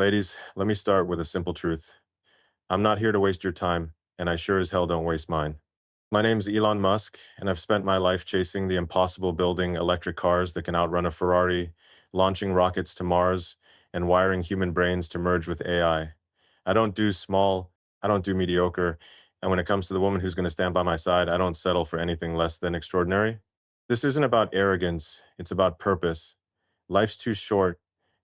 Ladies, let me start with a simple truth. I'm not here to waste your time, and I sure as hell don't waste mine. My name's Elon Musk, and I've spent my life chasing the impossible, building electric cars that can outrun a Ferrari, launching rockets to Mars, and wiring human brains to merge with AI. I don't do small, I don't do mediocre, and when it comes to the woman who's going to stand by my side, I don't settle for anything less than extraordinary. This isn't about arrogance, it's about purpose. Life's too short,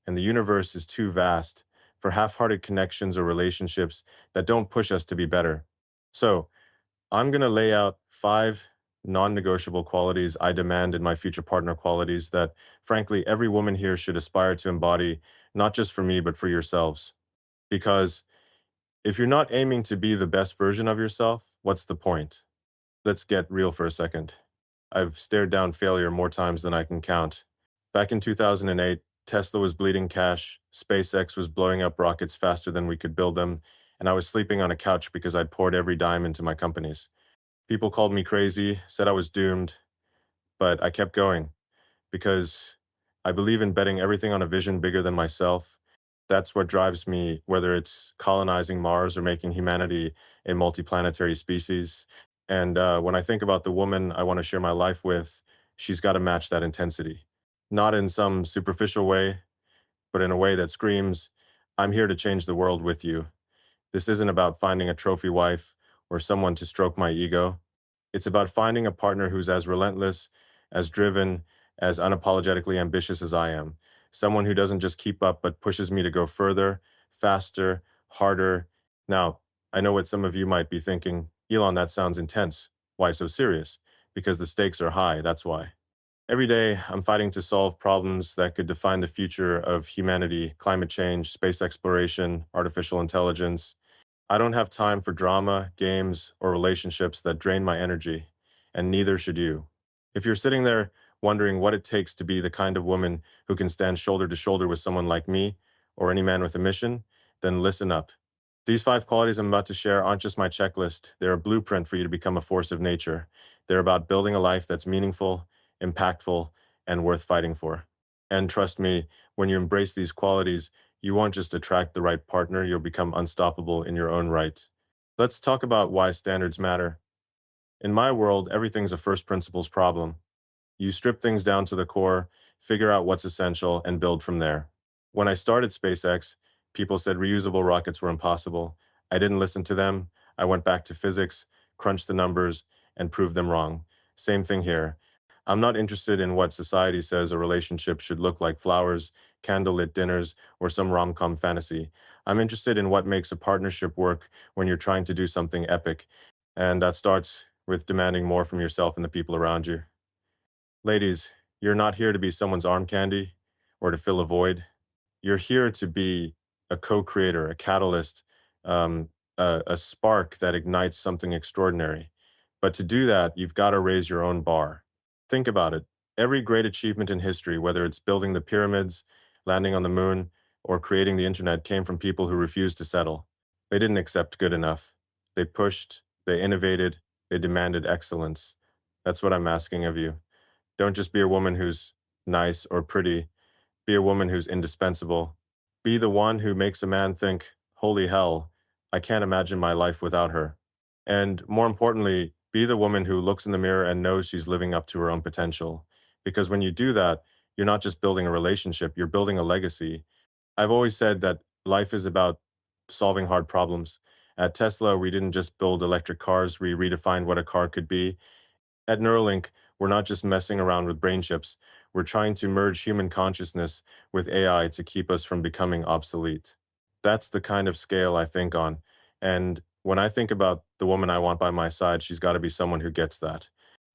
and the universe is too vast for half-hearted connections or relationships that don't push us to be better. So, I'm going to lay out 5 non-negotiable qualities I demand in my future partner, qualities that, frankly, every woman here should aspire to embody, not just for me, but for yourselves. Because if you're not aiming to be the best version of yourself, what's the point? Let's get real for a second. I've stared down failure more times than I can count. Back in 2008, Tesla was bleeding cash, SpaceX was blowing up rockets faster than we could build them, and I was sleeping on a couch because I'd poured every dime into my companies. People called me crazy, said I was doomed, but I kept going because I believe in betting everything on a vision bigger than myself. That's what drives me, whether it's colonizing Mars or making humanity a multiplanetary species. And when I think about the woman I want to share my life with, she's got to match that intensity. Not in some superficial way, but in a way that screams, I'm here to change the world with you. This isn't about finding a trophy wife or someone to stroke my ego. It's about finding a partner who's as relentless, as driven, as unapologetically ambitious as I am. Someone who doesn't just keep up, but pushes me to go further, faster, harder. Now, I know what some of you might be thinking. Elon, that sounds intense. Why so serious? Because the stakes are high, that's why. Every day, I'm fighting to solve problems that could define the future of humanity: climate change, space exploration, artificial intelligence. I don't have time for drama, games, or relationships that drain my energy, and neither should you. If you're sitting there wondering what it takes to be the kind of woman who can stand shoulder to shoulder with someone like me, or any man with a mission, then listen up. These 5 qualities I'm about to share aren't just my checklist, they're a blueprint for you to become a force of nature. They're about building a life that's meaningful, impactful, and worth fighting for. And trust me, when you embrace these qualities, you won't just attract the right partner, you'll become unstoppable in your own right. Let's talk about why standards matter. In my world, everything's a first principles problem. You strip things down to the core, figure out what's essential, and build from there. When I started SpaceX, people said reusable rockets were impossible. I didn't listen to them. I went back to physics, crunched the numbers, and proved them wrong. Same thing here. I'm not interested in what society says a relationship should look like: flowers, candlelit dinners, or some rom-com fantasy. I'm interested in what makes a partnership work when you're trying to do something epic. And that starts with demanding more from yourself and the people around you. Ladies, you're not here to be someone's arm candy or to fill a void. You're here to be a co-creator, a catalyst, a spark that ignites something extraordinary. But to do that, you've got to raise your own bar. Think about it. Every great achievement in history, whether it's building the pyramids, landing on the moon, or creating the internet, came from people who refused to settle. They didn't accept good enough. They pushed, they innovated, they demanded excellence. That's what I'm asking of you. Don't just be a woman who's nice or pretty. Be a woman who's indispensable. Be the one who makes a man think, holy hell, I can't imagine my life without her. And more importantly, be the woman who looks in the mirror and knows she's living up to her own potential. Because when you do that, you're not just building a relationship, you're building a legacy. I've always said that life is about solving hard problems. At Tesla, we didn't just build electric cars, we redefined what a car could be. At Neuralink, we're not just messing around with brain chips, we're trying to merge human consciousness with AI to keep us from becoming obsolete. That's the kind of scale I think on. And when I think about the woman I want by my side, she's got to be someone who gets that.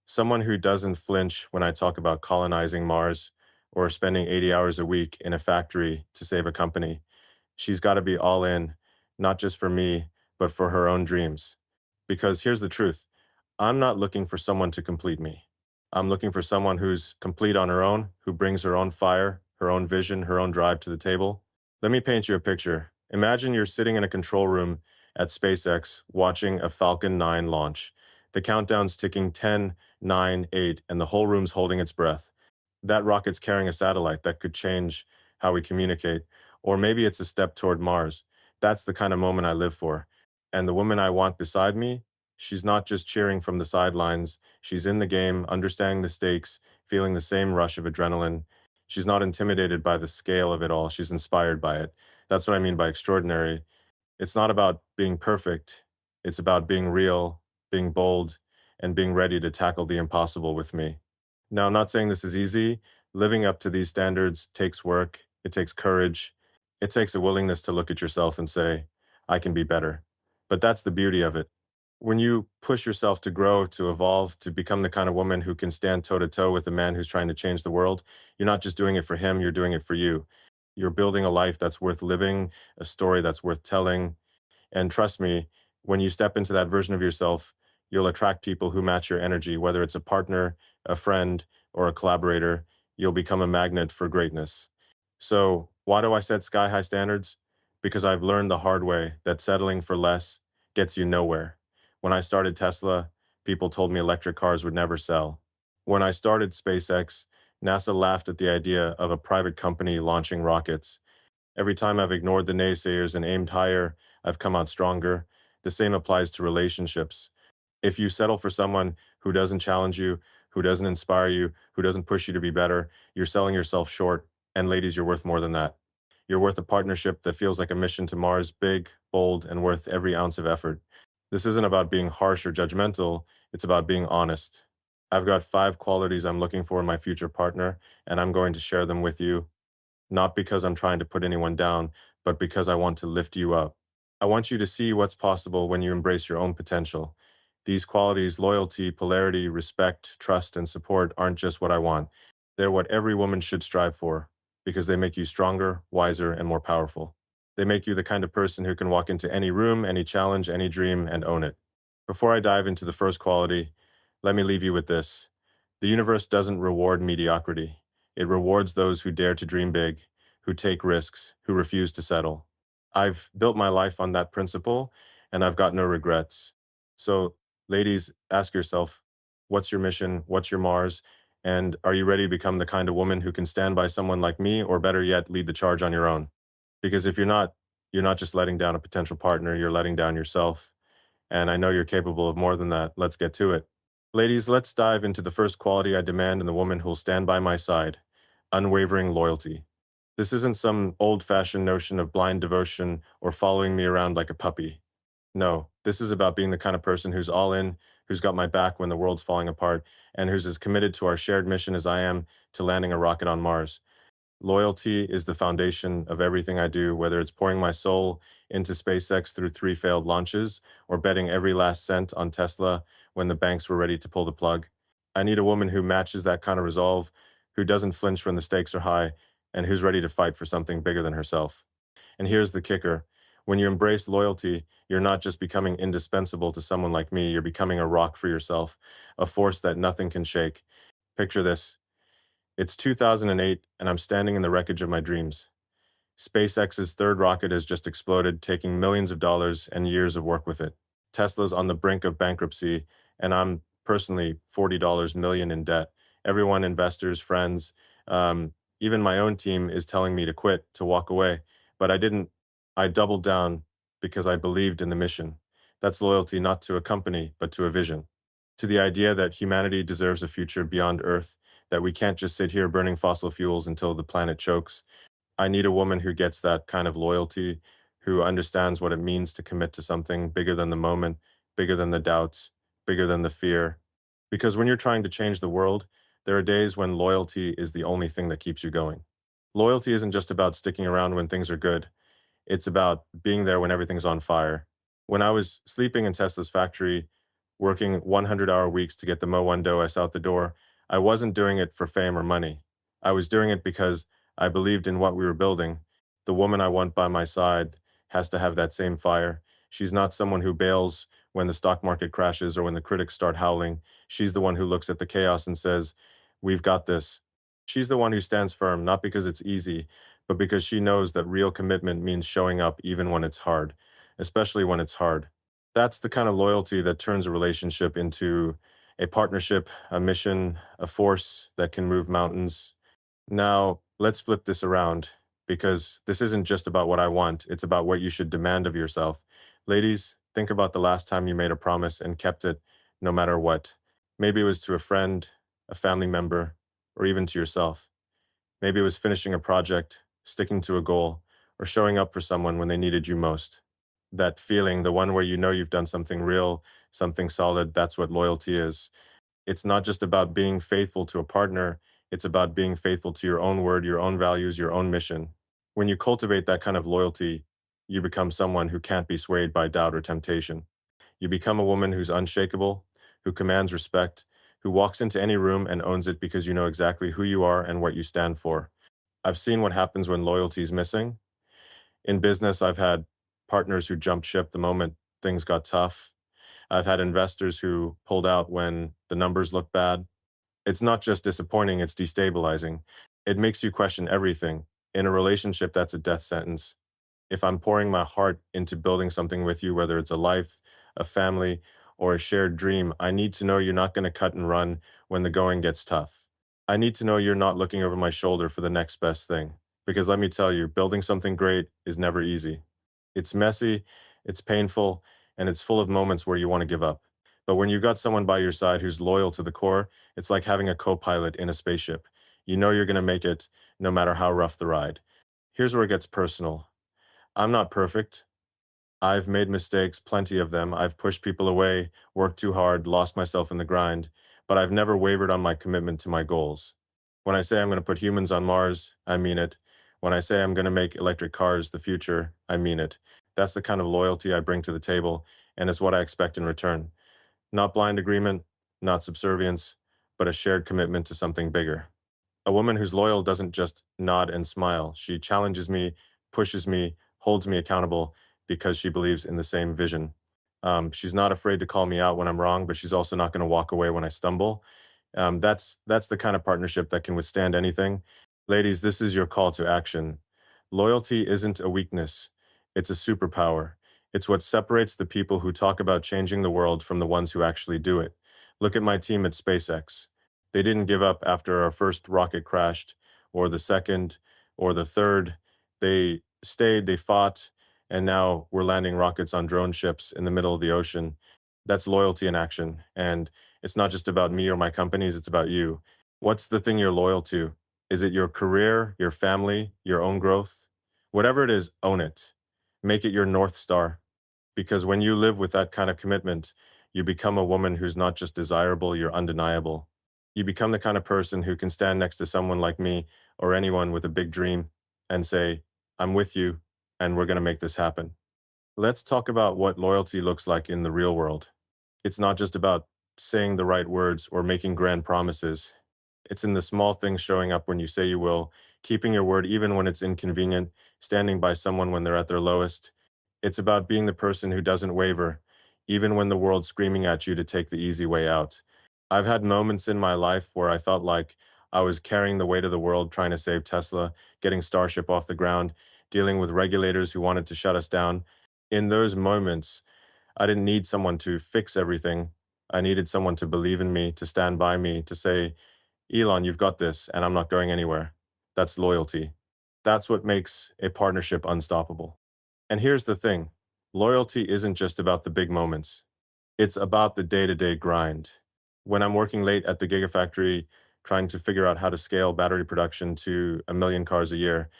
Someone who doesn't flinch when I talk about colonizing Mars or spending 80 hours a week in a factory to save a company. She's got to be all in, not just for me, but for her own dreams. Because here's the truth. I'm not looking for someone to complete me. I'm looking for someone who's complete on her own, who brings her own fire, her own vision, her own drive to the table. Let me paint you a picture. Imagine you're sitting in a control room at SpaceX watching a Falcon 9 launch. The countdown's ticking 10, 9, 8, and the whole room's holding its breath. That rocket's carrying a satellite that could change how we communicate, Or maybe it's a step toward Mars. That's the kind of moment I live for. And the woman I want beside me, she's not just cheering from the sidelines. She's in the game, understanding the stakes, feeling the same rush of adrenaline. She's not intimidated by the scale of it all. She's inspired by it. That's what I mean by extraordinary. It's not about being perfect. It's about being real, being bold, and being ready to tackle the impossible with me. Now, I'm not saying this is easy. Living up to these standards takes work, it takes courage, it takes a willingness to look at yourself and say, I can be better. But that's the beauty of it. When you push yourself to grow, to evolve, to become the kind of woman who can stand toe to toe with a man who's trying to change the world, you're not just doing it for him, you're doing it for you. You're building a life that's worth living, a story that's worth telling, and trust me, when you step into that version of yourself, you'll attract people who match your energy, whether it's a partner, a friend, or a collaborator. You'll become a magnet for greatness. So, why do I set sky high standards? Because I've learned the hard way that settling for less gets you nowhere. When I started Tesla, people told me electric cars would never sell. When I started SpaceX, NASA laughed at the idea of a private company launching rockets. Every time I've ignored the naysayers and aimed higher, I've come out stronger. The same applies to relationships. If you settle for someone who doesn't challenge you, who doesn't inspire you, who doesn't push you to be better, you're selling yourself short. And ladies, you're worth more than that. You're worth a partnership that feels like a mission to Mars, big, bold, and worth every ounce of effort. This isn't about being harsh or judgmental, it's about being honest. I've got 5 qualities I'm looking for in my future partner, and I'm going to share them with you, not because I'm trying to put anyone down, but because I want to lift you up. I want you to see what's possible when you embrace your own potential. These qualities, loyalty, polarity, respect, trust, and support, aren't just what I want. They're what every woman should strive for because they make you stronger, wiser, and more powerful. They make you the kind of person who can walk into any room, any challenge, any dream, and own it. Before I dive into the first quality, let me leave you with this. The universe doesn't reward mediocrity. It rewards those who dare to dream big, who take risks, who refuse to settle. I've built my life on that principle, and I've got no regrets. So, ladies, ask yourself, what's your mission? What's your Mars? And are you ready to become the kind of woman who can stand by someone like me, or better yet, lead the charge on your own? Because if you're not just letting down a potential partner, you're letting down yourself. And I know you're capable of more than that. Let's get to it. Ladies, let's dive into the first quality I demand in the woman who'll stand by my side: unwavering loyalty. This isn't some old fashioned notion of blind devotion or following me around like a puppy. No, this is about being the kind of person who's all in, who's got my back when the world's falling apart, and who's as committed to our shared mission as I am to landing a rocket on Mars. Loyalty is the foundation of everything I do, whether it's pouring my soul into SpaceX through 3 failed launches or betting every last cent on Tesla when the banks were ready to pull the plug. I need a woman who matches that kind of resolve, who doesn't flinch when the stakes are high, and who's ready to fight for something bigger than herself. And here's the kicker. When you embrace loyalty, you're not just becoming indispensable to someone like me, you're becoming a rock for yourself, a force that nothing can shake. Picture this. It's 2008, and I'm standing in the wreckage of my dreams. SpaceX's third rocket has just exploded, taking millions of dollars and years of work with it. Tesla's on the brink of bankruptcy, and I'm personally $40 million in debt. Everyone, investors, friends, even my own team is telling me to quit, to walk away. But I didn't. I doubled down because I believed in the mission. That's loyalty not to a company, but to a vision, to the idea that humanity deserves a future beyond Earth, that we can't just sit here burning fossil fuels until the planet chokes. I need a woman who gets that kind of loyalty, who understands what it means to commit to something bigger than the moment, bigger than the doubts, bigger than the fear. Because when you're trying to change the world, there are days when loyalty is the only thing that keeps you going. Loyalty isn't just about sticking around when things are good. It's about being there when everything's on fire. When I was sleeping in Tesla's factory, working 100-hour weeks to get the Mo 1 OS out the door, I wasn't doing it for fame or money. I was doing it because I believed in what we were building. The woman I want by my side has to have that same fire. She's not someone who bails when the stock market crashes or when the critics start howling. She's the one who looks at the chaos and says, we've got this. She's the one who stands firm, not because it's easy, but because she knows that real commitment means showing up even when it's hard, especially when it's hard. That's the kind of loyalty that turns a relationship into a partnership, a mission, a force that can move mountains. Now, let's flip this around, because this isn't just about what I want, it's about what you should demand of yourself. Ladies, think about the last time you made a promise and kept it no matter what. Maybe it was to a friend, a family member, or even to yourself. Maybe it was finishing a project, sticking to a goal, or showing up for someone when they needed you most. That feeling, the one where you know you've done something real, something solid, that's what loyalty is. It's not just about being faithful to a partner, it's about being faithful to your own word, your own values, your own mission. When you cultivate that kind of loyalty, you become someone who can't be swayed by doubt or temptation. You become a woman who's unshakable, who commands respect, who walks into any room and owns it because you know exactly who you are and what you stand for. I've seen what happens when loyalty is missing. In business, I've had partners who jumped ship the moment things got tough. I've had investors who pulled out when the numbers look bad. It's not just disappointing, it's destabilizing. It makes you question everything. In a relationship, that's a death sentence. If I'm pouring my heart into building something with you, whether it's a life, a family, or a shared dream, I need to know you're not going to cut and run when the going gets tough. I need to know you're not looking over my shoulder for the next best thing. Because let me tell you, building something great is never easy. It's messy, it's painful, and it's full of moments where you want to give up. But when you've got someone by your side who's loyal to the core, it's like having a co-pilot in a spaceship. You know you're going to make it no matter how rough the ride. Here's where it gets personal. I'm not perfect. I've made mistakes, plenty of them. I've pushed people away, worked too hard, lost myself in the grind, but I've never wavered on my commitment to my goals. When I say I'm going to put humans on Mars, I mean it. When I say I'm going to make electric cars the future, I mean it. That's the kind of loyalty I bring to the table, and it's what I expect in return. Not blind agreement, not subservience, but a shared commitment to something bigger. A woman who's loyal doesn't just nod and smile. She challenges me, pushes me, holds me accountable because she believes in the same vision. She's not afraid to call me out when I'm wrong, but she's also not going to walk away when I stumble. That's the kind of partnership that can withstand anything. Ladies, this is your call to action. Loyalty isn't a weakness, it's a superpower. It's what separates the people who talk about changing the world from the ones who actually do it. Look at my team at SpaceX. They didn't give up after our first rocket crashed, or the second, or the third. They stayed, they fought, and now we're landing rockets on drone ships in the middle of the ocean. That's loyalty in action. And it's not just about me or my companies, it's about you. What's the thing you're loyal to? Is it your career, your family, your own growth? Whatever it is, own it. Make it your North Star. Because when you live with that kind of commitment, you become a woman who's not just desirable, you're undeniable. You become the kind of person who can stand next to someone like me or anyone with a big dream and say, I'm with you, and we're going to make this happen. Let's talk about what loyalty looks like in the real world. It's not just about saying the right words or making grand promises. It's in the small things, showing up when you say you will, keeping your word even when it's inconvenient, standing by someone when they're at their lowest. It's about being the person who doesn't waver, even when the world's screaming at you to take the easy way out. I've had moments in my life where I felt like I was carrying the weight of the world trying to save Tesla, getting Starship off the ground, dealing with regulators who wanted to shut us down. In those moments, I didn't need someone to fix everything. I needed someone to believe in me, to stand by me, to say, Elon, you've got this, and I'm not going anywhere. That's loyalty. That's what makes a partnership unstoppable. And here's the thing, loyalty isn't just about the big moments. It's about the day-to-day grind. When I'm working late at the Gigafactory, trying to figure out how to scale battery production to 1 million cars a year,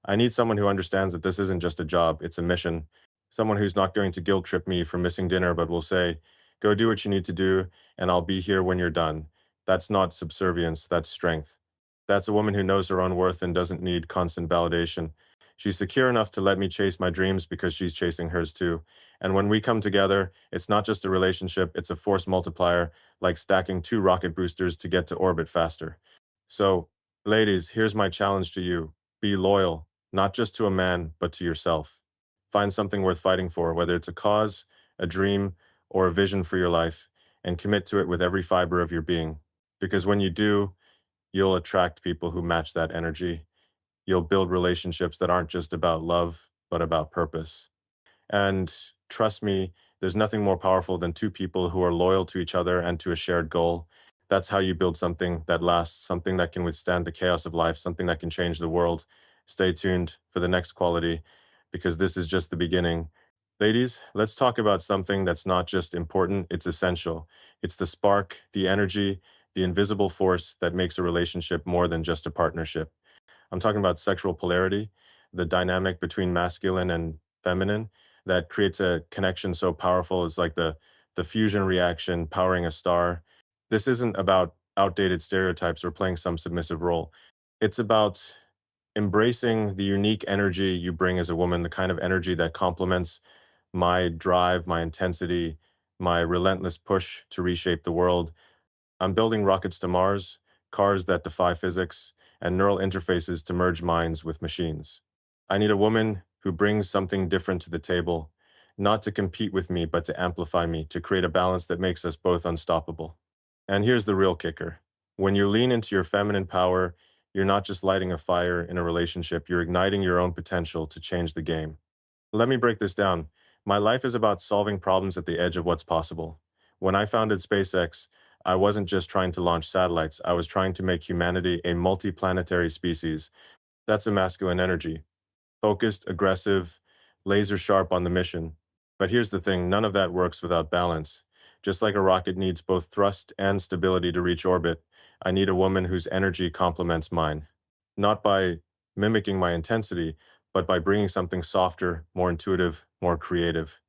I need someone who understands that this isn't just a job, it's a mission. Someone who's not going to guilt trip me for missing dinner, but will say, go do what you need to do, and I'll be here when you're done. That's not subservience, that's strength. That's a woman who knows her own worth and doesn't need constant validation. She's secure enough to let me chase my dreams because she's chasing hers too. And when we come together, it's not just a relationship, it's a force multiplier, like stacking two rocket boosters to get to orbit faster. So, ladies, here's my challenge to you. Be loyal, not just to a man, but to yourself. Find something worth fighting for, whether it's a cause, a dream, or a vision for your life, and commit to it with every fiber of your being. Because when you do, you'll attract people who match that energy. You'll build relationships that aren't just about love, but about purpose. And trust me, there's nothing more powerful than two people who are loyal to each other and to a shared goal. That's how you build something that lasts, something that can withstand the chaos of life, something that can change the world. Stay tuned for the next quality because this is just the beginning. Ladies, let's talk about something that's not just important, it's essential. It's the spark, the energy, the invisible force that makes a relationship more than just a partnership. I'm talking about sexual polarity, the dynamic between masculine and feminine that creates a connection so powerful. It's like the fusion reaction powering a star. This isn't about outdated stereotypes or playing some submissive role. It's about embracing the unique energy you bring as a woman, the kind of energy that complements my drive, my intensity, my relentless push to reshape the world. I'm building rockets to Mars, cars that defy physics, and neural interfaces to merge minds with machines. I need a woman who brings something different to the table, not to compete with me, but to amplify me, to create a balance that makes us both unstoppable. And here's the real kicker. When you lean into your feminine power, you're not just lighting a fire in a relationship, you're igniting your own potential to change the game. Let me break this down. My life is about solving problems at the edge of what's possible. When I founded SpaceX, I wasn't just trying to launch satellites, I was trying to make humanity a multiplanetary species. That's a masculine energy. Focused, aggressive, laser sharp on the mission. But here's the thing, none of that works without balance. Just like a rocket needs both thrust and stability to reach orbit, I need a woman whose energy complements mine. Not by mimicking my intensity, but by bringing something softer, more intuitive, more creative.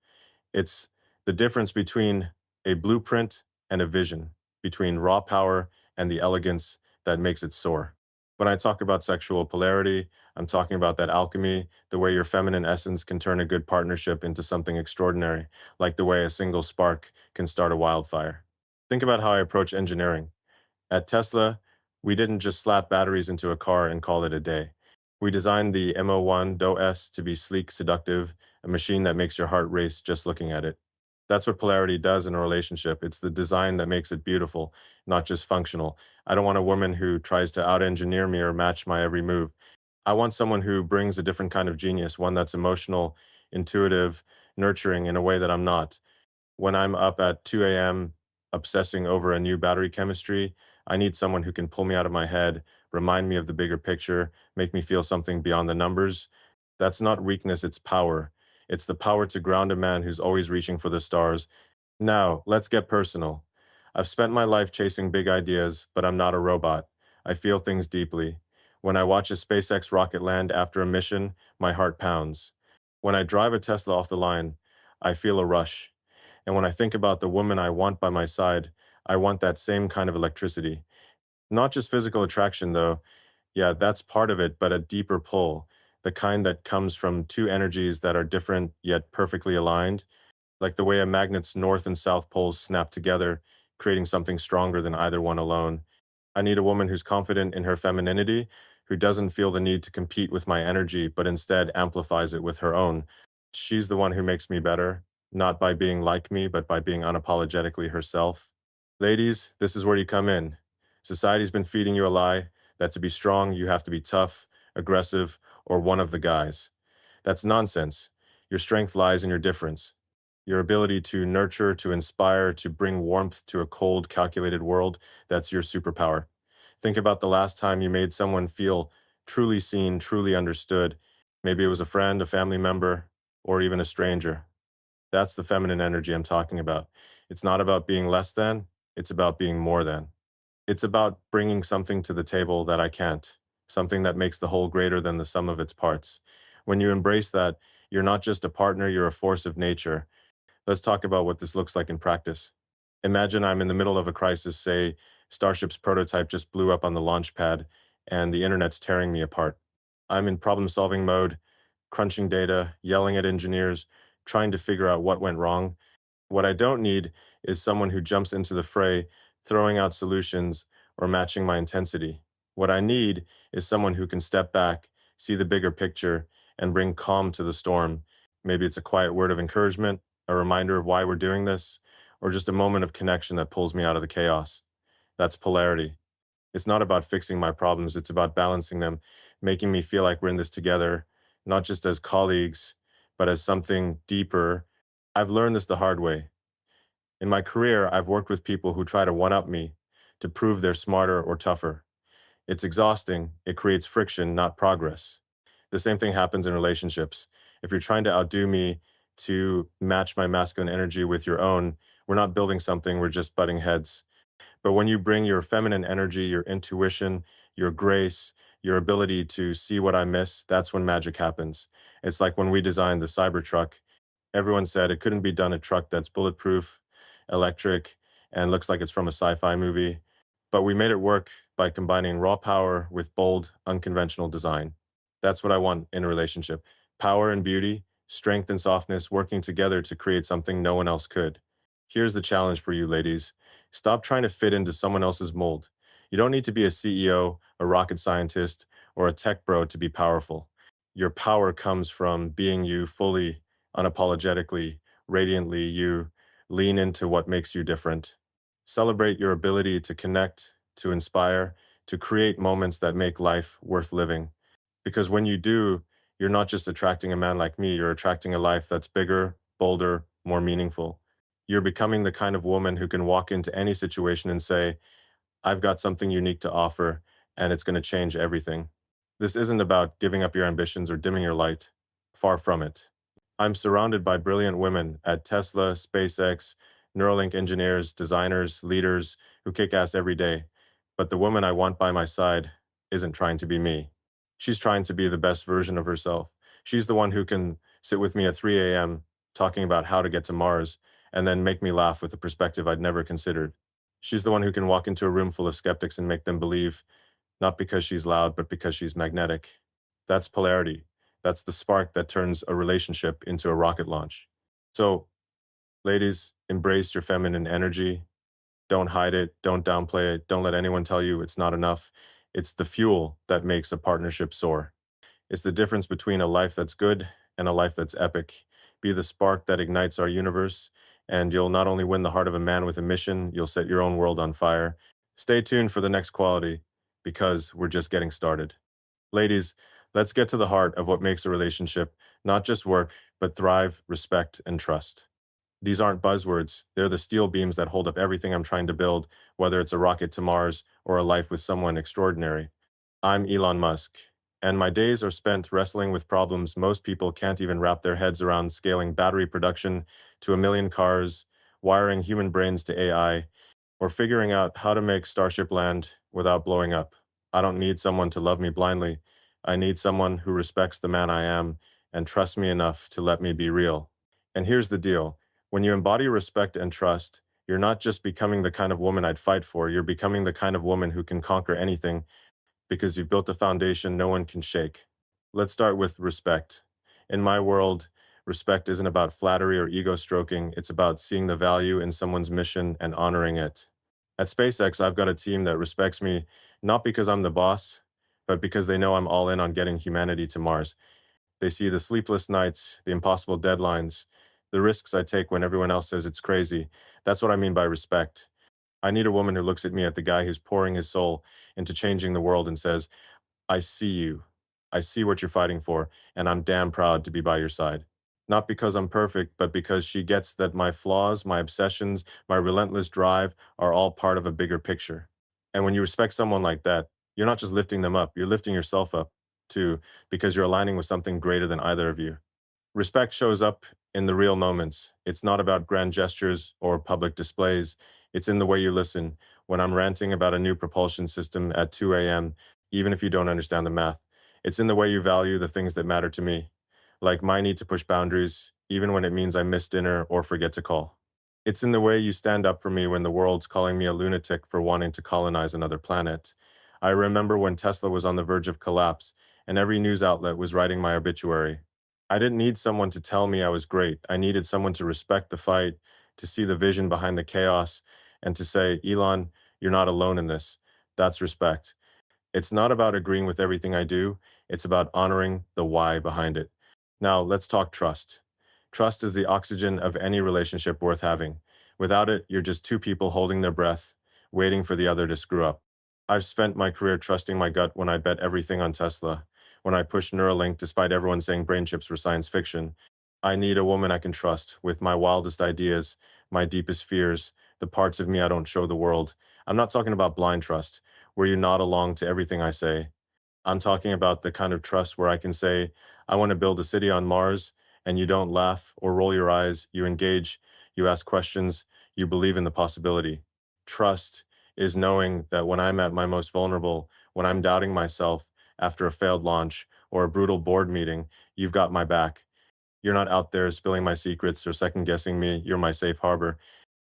It's the difference between a blueprint and a vision, between raw power and the elegance that makes it soar. When I talk about sexual polarity, I'm talking about that alchemy, the way your feminine essence can turn a good partnership into something extraordinary, like the way a single spark can start a wildfire. Think about how I approach engineering. At Tesla, we didn't just slap batteries into a car and call it a day. We designed the MO1 DO-S to be sleek, seductive, a machine that makes your heart race just looking at it. That's what polarity does in a relationship. It's the design that makes it beautiful, not just functional. I don't want a woman who tries to out-engineer me or match my every move. I want someone who brings a different kind of genius, one that's emotional, intuitive, nurturing in a way that I'm not. When I'm up at 2 a.m. obsessing over a new battery chemistry, I need someone who can pull me out of my head, remind me of the bigger picture, make me feel something beyond the numbers. That's not weakness, it's power. It's the power to ground a man who's always reaching for the stars. Now, let's get personal. I've spent my life chasing big ideas, but I'm not a robot. I feel things deeply. When I watch a SpaceX rocket land after a mission, my heart pounds. When I drive a Tesla off the line, I feel a rush. And when I think about the woman I want by my side, I want that same kind of electricity. Not just physical attraction, though. Yeah, that's part of it, but a deeper pull, the kind that comes from two energies that are different yet perfectly aligned, like the way a magnet's north and south poles snap together, creating something stronger than either one alone. I need a woman who's confident in her femininity, who doesn't feel the need to compete with my energy, but instead amplifies it with her own. She's the one who makes me better, not by being like me, but by being unapologetically herself. Ladies, this is where you come in. Society's been feeding you a lie that to be strong, you have to be tough, aggressive, or one of the guys. That's nonsense. Your strength lies in your difference. Your ability to nurture, to inspire, to bring warmth to a cold, calculated world, that's your superpower. Think about the last time you made someone feel truly seen, truly understood. Maybe it was a friend, a family member, or even a stranger. That's the feminine energy I'm talking about. It's not about being less than, it's about being more than. It's about bringing something to the table that I can't, something that makes the whole greater than the sum of its parts. When you embrace that, you're not just a partner, you're a force of nature. Let's talk about what this looks like in practice. Imagine I'm in the middle of a crisis, say Starship's prototype just blew up on the launch pad and the internet's tearing me apart. I'm in problem-solving mode, crunching data, yelling at engineers, trying to figure out what went wrong. What I don't need is someone who jumps into the fray, throwing out solutions or matching my intensity. What I need is someone who can step back, see the bigger picture, and bring calm to the storm. Maybe it's a quiet word of encouragement, a reminder of why we're doing this, or just a moment of connection that pulls me out of the chaos. That's polarity. It's not about fixing my problems, it's about balancing them, making me feel like we're in this together, not just as colleagues, but as something deeper. I've learned this the hard way. In my career, I've worked with people who try to one-up me, to prove they're smarter or tougher. It's exhausting, it creates friction, not progress. The same thing happens in relationships. If you're trying to outdo me to match my masculine energy with your own, we're not building something, we're just butting heads. But when you bring your feminine energy, your intuition, your grace, your ability to see what I miss, that's when magic happens. It's like when we designed the Cybertruck, everyone said it couldn't be done a truck that's bulletproof, electric, and looks like it's from a sci-fi movie. But we made it work by combining raw power with bold, unconventional design. That's what I want in a relationship. Power and beauty, strength and softness working together to create something no one else could. Here's the challenge for you, ladies. Stop trying to fit into someone else's mold. You don't need to be a CEO, a rocket scientist, or a tech bro to be powerful. Your power comes from being you fully, unapologetically, radiantly. You lean into what makes you different. Celebrate your ability to connect, to inspire, to create moments that make life worth living. Because when you do, you're not just attracting a man like me, you're attracting a life that's bigger, bolder, more meaningful. You're becoming the kind of woman who can walk into any situation and say, I've got something unique to offer, and it's going to change everything. This isn't about giving up your ambitions or dimming your light. Far from it. I'm surrounded by brilliant women at Tesla, SpaceX, Neuralink engineers, designers, leaders who kick ass every day. But the woman I want by my side isn't trying to be me. She's trying to be the best version of herself. She's the one who can sit with me at 3 a.m. talking about how to get to Mars and then make me laugh with a perspective I'd never considered. She's the one who can walk into a room full of skeptics and make them believe, not because she's loud, but because she's magnetic. That's polarity. That's the spark that turns a relationship into a rocket launch. So, ladies, embrace your feminine energy. Don't hide it. Don't downplay it. Don't let anyone tell you it's not enough. It's the fuel that makes a partnership soar. It's the difference between a life that's good and a life that's epic. Be the spark that ignites our universe, and you'll not only win the heart of a man with a mission, you'll set your own world on fire. Stay tuned for the next quality, because we're just getting started. Ladies, let's get to the heart of what makes a relationship not just work, but thrive, respect, and trust. These aren't buzzwords, they're the steel beams that hold up everything I'm trying to build, whether it's a rocket to Mars or a life with someone extraordinary. I'm Elon Musk, and my days are spent wrestling with problems most people can't even wrap their heads around: scaling battery production to 1 million cars, wiring human brains to AI, or figuring out how to make Starship land without blowing up. I don't need someone to love me blindly. I need someone who respects the man I am and trusts me enough to let me be real. And here's the deal. When you embody respect and trust, you're not just becoming the kind of woman I'd fight for, you're becoming the kind of woman who can conquer anything because you've built a foundation no one can shake. Let's start with respect. In my world, respect isn't about flattery or ego stroking, it's about seeing the value in someone's mission and honoring it. At SpaceX, I've got a team that respects me not because I'm the boss, but because they know I'm all in on getting humanity to Mars. They see the sleepless nights, the impossible deadlines, the risks I take when everyone else says it's crazy. That's what I mean by respect. I need a woman who looks at me, at the guy who's pouring his soul into changing the world, and says, I see you. I see what you're fighting for, and I'm damn proud to be by your side. Not because I'm perfect, but because she gets that my flaws, my obsessions, my relentless drive are all part of a bigger picture. And when you respect someone like that, you're not just lifting them up, you're lifting yourself up too, because you're aligning with something greater than either of you. Respect shows up in the real moments. It's not about grand gestures or public displays. It's in the way you listen. When I'm ranting about a new propulsion system at 2 a.m., even if you don't understand the math, it's in the way you value the things that matter to me, like my need to push boundaries, even when it means I miss dinner or forget to call. It's in the way you stand up for me when the world's calling me a lunatic for wanting to colonize another planet. I remember when Tesla was on the verge of collapse, and every news outlet was writing my obituary. I didn't need someone to tell me I was great. I needed someone to respect the fight, to see the vision behind the chaos, and to say, Elon, you're not alone in this. That's respect. It's not about agreeing with everything I do, it's about honoring the why behind it. Now, let's talk trust. Trust is the oxygen of any relationship worth having. Without it, you're just two people holding their breath, waiting for the other to screw up. I've spent my career trusting my gut when I bet everything on Tesla, when I pushed Neuralink despite everyone saying brain chips were science fiction. I need a woman I can trust with my wildest ideas, my deepest fears, the parts of me I don't show the world. I'm not talking about blind trust, where you nod along to everything I say. I'm talking about the kind of trust where I can say, I want to build a city on Mars, and you don't laugh or roll your eyes, you engage, you ask questions, you believe in the possibility. Trust is knowing that when I'm at my most vulnerable, when I'm doubting myself after a failed launch or a brutal board meeting, you've got my back. You're not out there spilling my secrets or second guessing me. You're my safe harbor.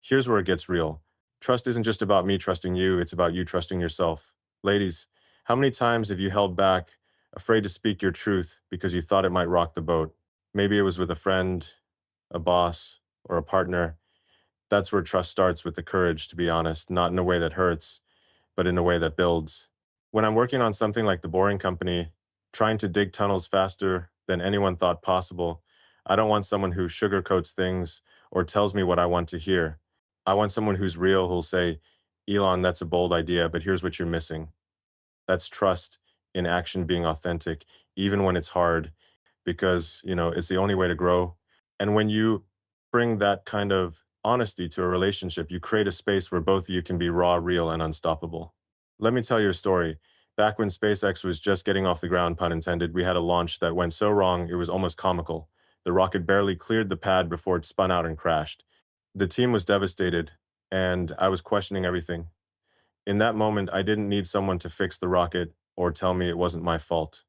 Here's where it gets real. Trust isn't just about me trusting you, it's about you trusting yourself. Ladies, how many times have you held back, afraid to speak your truth because you thought it might rock the boat? Maybe it was with a friend, a boss, or a partner. That's where trust starts, with the courage to be honest, not in a way that hurts, but in a way that builds. When I'm working on something like The Boring Company, trying to dig tunnels faster than anyone thought possible, I don't want someone who sugarcoats things or tells me what I want to hear. I want someone who's real, who'll say, Elon, that's a bold idea, but here's what you're missing. That's trust in action, being authentic, even when it's hard, because, it's the only way to grow. And when you bring that kind of honesty to a relationship, you create a space where both of you can be raw, real, and unstoppable. Let me tell you a story. Back when SpaceX was just getting off the ground, pun intended, we had a launch that went so wrong it was almost comical. The rocket barely cleared the pad before it spun out and crashed. The team was devastated, and I was questioning everything. In that moment, I didn't need someone to fix the rocket or tell me it wasn't my fault.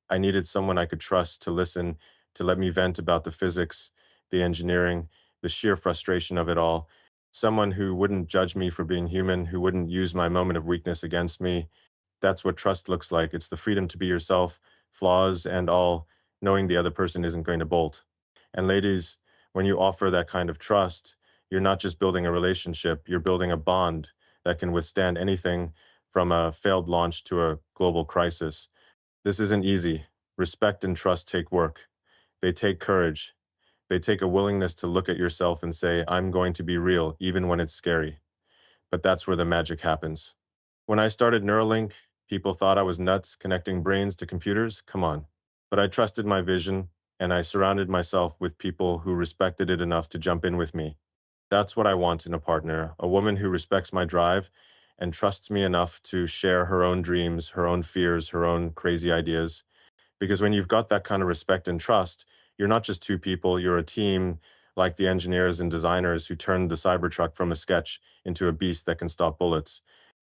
I needed someone I could trust to listen, to let me vent about the physics, the engineering, the sheer frustration of it all. Someone who wouldn't judge me for being human, who wouldn't use my moment of weakness against me. That's what trust looks like. It's the freedom to be yourself, flaws and all, knowing the other person isn't going to bolt. And ladies, when you offer that kind of trust, you're not just building a relationship, you're building a bond that can withstand anything from a failed launch to a global crisis. This isn't easy. Respect and trust take work. They take courage. They take a willingness to look at yourself and say, I'm going to be real, even when it's scary. But that's where the magic happens. When I started Neuralink, people thought I was nuts connecting brains to computers. Come on. But I trusted my vision, and I surrounded myself with people who respected it enough to jump in with me. That's what I want in a partner, a woman who respects my drive and trusts me enough to share her own dreams, her own fears, her own crazy ideas. Because when you've got that kind of respect and trust, you're not just two people, you're a team, like the engineers and designers who turned the Cybertruck from a sketch into a beast that can stop bullets.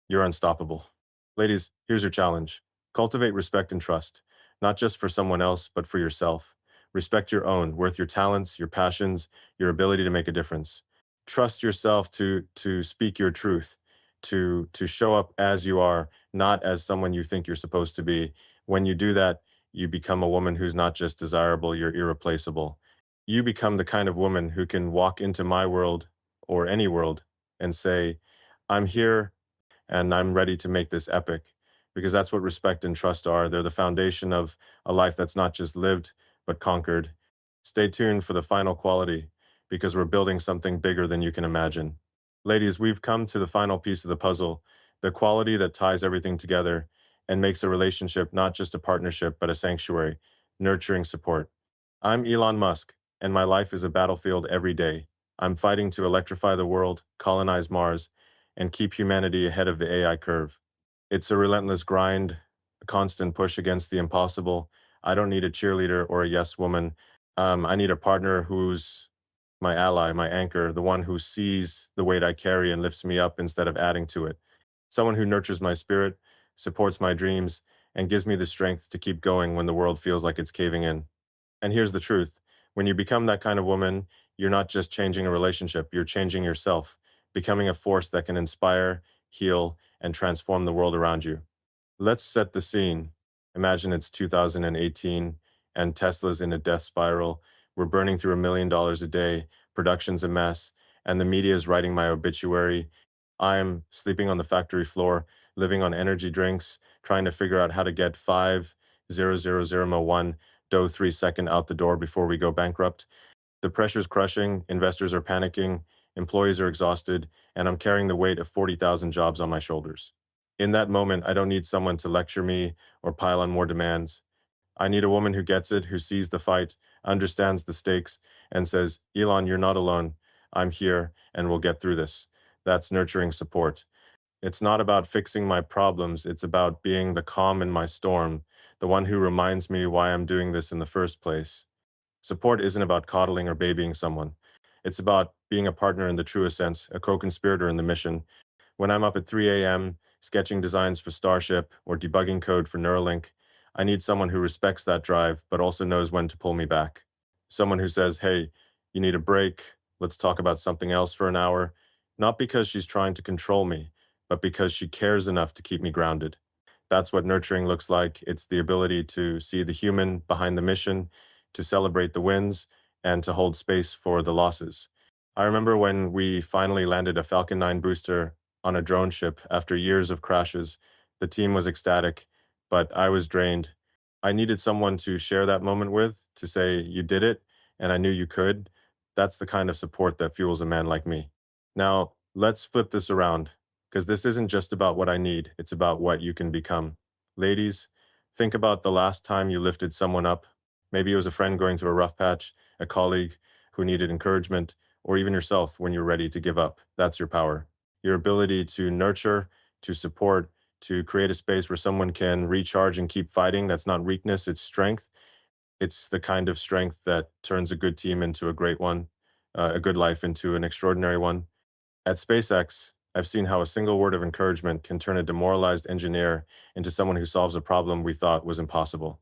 You're unstoppable. Ladies, here's your challenge. Cultivate respect and trust, not just for someone else, but for yourself. Respect your own, worth your talents, your passions, your ability to make a difference. Trust yourself to speak your truth, to show up as you are, not as someone you think you're supposed to be. When you do that, you become a woman who's not just desirable, you're irreplaceable. You become the kind of woman who can walk into my world or any world and say, I'm here and I'm ready to make this epic, because that's what respect and trust are. They're the foundation of a life that's not just lived, but conquered. Stay tuned for the final quality, because we're building something bigger than you can imagine. Ladies, we've come to the final piece of the puzzle, the quality that ties everything together and makes a relationship not just a partnership, but a sanctuary, nurturing support. I'm Elon Musk, and my life is a battlefield every day. I'm fighting to electrify the world, colonize Mars, and keep humanity ahead of the AI curve. It's a relentless grind, a constant push against the impossible. I don't need a cheerleader or a yes woman. I need a partner who's my ally, my anchor, the one who sees the weight I carry and lifts me up instead of adding to it. Someone who nurtures my spirit, supports my dreams, and gives me the strength to keep going when the world feels like it's caving in. And here's the truth. When you become that kind of woman, you're not just changing a relationship, you're changing yourself, becoming a force that can inspire, heal, and transform the world around you. Let's set the scene. Imagine it's 2018 and Tesla's in a death spiral. We're burning through $1 million a day, production's a mess, and the media is writing my obituary. I'm sleeping on the factory floor, living on energy drinks, trying to figure out how to get 5,000,001 dough 3 second out the door before we go bankrupt. The pressure's crushing, investors are panicking, employees are exhausted, and I'm carrying the weight of 40,000 jobs on my shoulders. In that moment, I don't need someone to lecture me or pile on more demands. I need a woman who gets it, who sees the fight, understands the stakes, and says, Elon, you're not alone. I'm here, and we'll get through this. That's nurturing support. It's not about fixing my problems, it's about being the calm in my storm, the one who reminds me why I'm doing this in the first place. Support isn't about coddling or babying someone. It's about being a partner in the truest sense, a co-conspirator in the mission. When I'm up at 3 a.m. sketching designs for Starship or debugging code for Neuralink, I need someone who respects that drive but also knows when to pull me back. Someone who says, hey, you need a break, let's talk about something else for an hour, not because she's trying to control me, but because she cares enough to keep me grounded. That's what nurturing looks like. It's the ability to see the human behind the mission, to celebrate the wins, and to hold space for the losses. I remember when we finally landed a Falcon 9 booster on a drone ship after years of crashes. The team was ecstatic, but I was drained. I needed someone to share that moment with, to say, you did it, and I knew you could. That's the kind of support that fuels a man like me. Now, let's flip this around, because this isn't just about what I need, it's about what you can become. Ladies, think about the last time you lifted someone up. Maybe it was a friend going through a rough patch, a colleague who needed encouragement, or even yourself when you're ready to give up. That's your power. Your ability to nurture, to support, to create a space where someone can recharge and keep fighting. That's not weakness, it's strength. It's the kind of strength that turns a good team into a great one, a good life into an extraordinary one. At SpaceX, I've seen how a single word of encouragement can turn a demoralized engineer into someone who solves a problem we thought was impossible.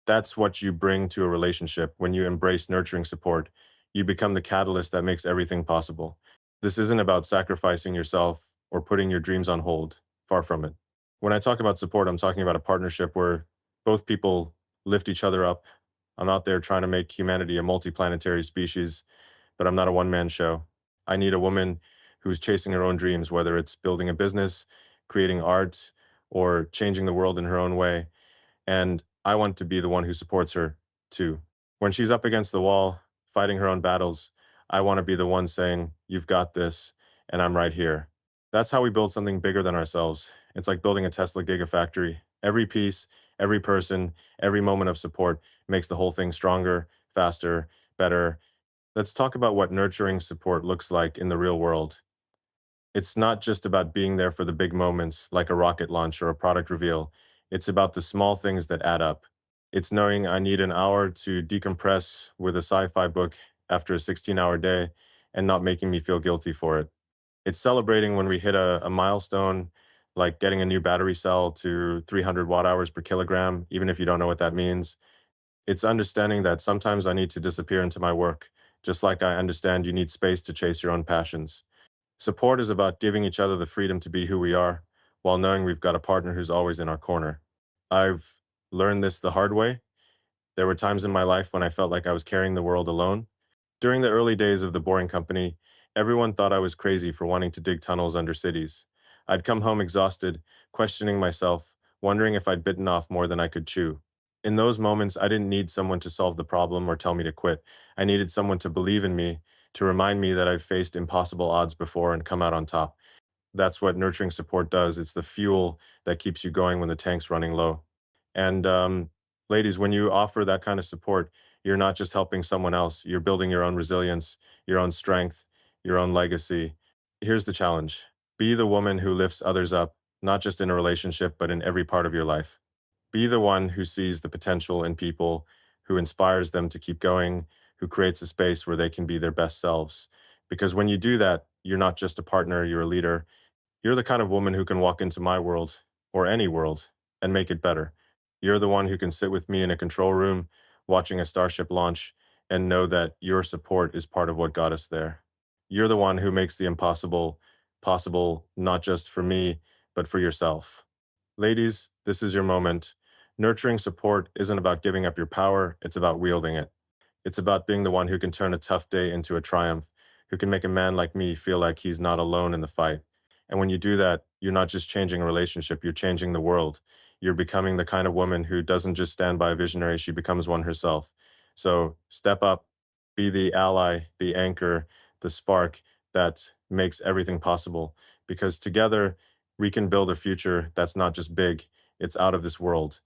That's what you bring to a relationship when you embrace nurturing support. You become the catalyst that makes everything possible. This isn't about sacrificing yourself or putting your dreams on hold. Far from it. When I talk about support, I'm talking about a partnership where both people lift each other up. I'm out there trying to make humanity a multiplanetary species, but I'm not a one-man show. I need a woman who's chasing her own dreams, whether it's building a business, creating art, or changing the world in her own way. And I want to be the one who supports her too. When she's up against the wall, fighting her own battles, I want to be the one saying, you've got this, and I'm right here. That's how we build something bigger than ourselves. It's like building a Tesla gigafactory. Every piece, every person, every moment of support makes the whole thing stronger, faster, better. Let's talk about what nurturing support looks like in the real world. It's not just about being there for the big moments, like a rocket launch or a product reveal. It's about the small things that add up. It's knowing I need an hour to decompress with a sci-fi book after a 16-hour day and not making me feel guilty for it. It's celebrating when we hit a milestone, like getting a new battery cell to 300 watt hours per kilogram, even if you don't know what that means. It's understanding that sometimes I need to disappear into my work, just like I understand you need space to chase your own passions. Support is about giving each other the freedom to be who we are, while knowing we've got a partner who's always in our corner. I've learned this the hard way. There were times in my life when I felt like I was carrying the world alone. During the early days of the Boring Company, everyone thought I was crazy for wanting to dig tunnels under cities. I'd come home exhausted, questioning myself, wondering if I'd bitten off more than I could chew. In those moments, I didn't need someone to solve the problem or tell me to quit. I needed someone to believe in me, to remind me that I've faced impossible odds before and come out on top. That's what nurturing support does. It's the fuel that keeps you going when the tank's running low. And ladies, when you offer that kind of support, you're not just helping someone else, you're building your own resilience, your own strength, your own legacy. Here's the challenge. Be the woman who lifts others up, not just in a relationship, but in every part of your life. Be the one who sees the potential in people, who inspires them to keep going, who creates a space where they can be their best selves. Because when you do that, you're not just a partner, you're a leader. You're the kind of woman who can walk into my world, or any world, and make it better. You're the one who can sit with me in a control room, watching a Starship launch, and know that your support is part of what got us there. You're the one who makes the impossible possible, not just for me, but for yourself. Ladies, this is your moment. Nurturing support isn't about giving up your power, it's about wielding it. It's about being the one who can turn a tough day into a triumph, who can make a man like me feel like he's not alone in the fight. And when you do that, you're not just changing a relationship, you're changing the world. You're becoming the kind of woman who doesn't just stand by a visionary, she becomes one herself. So step up, be the ally, the anchor, the spark that makes everything possible. Because together, we can build a future that's not just big, it's out of this world.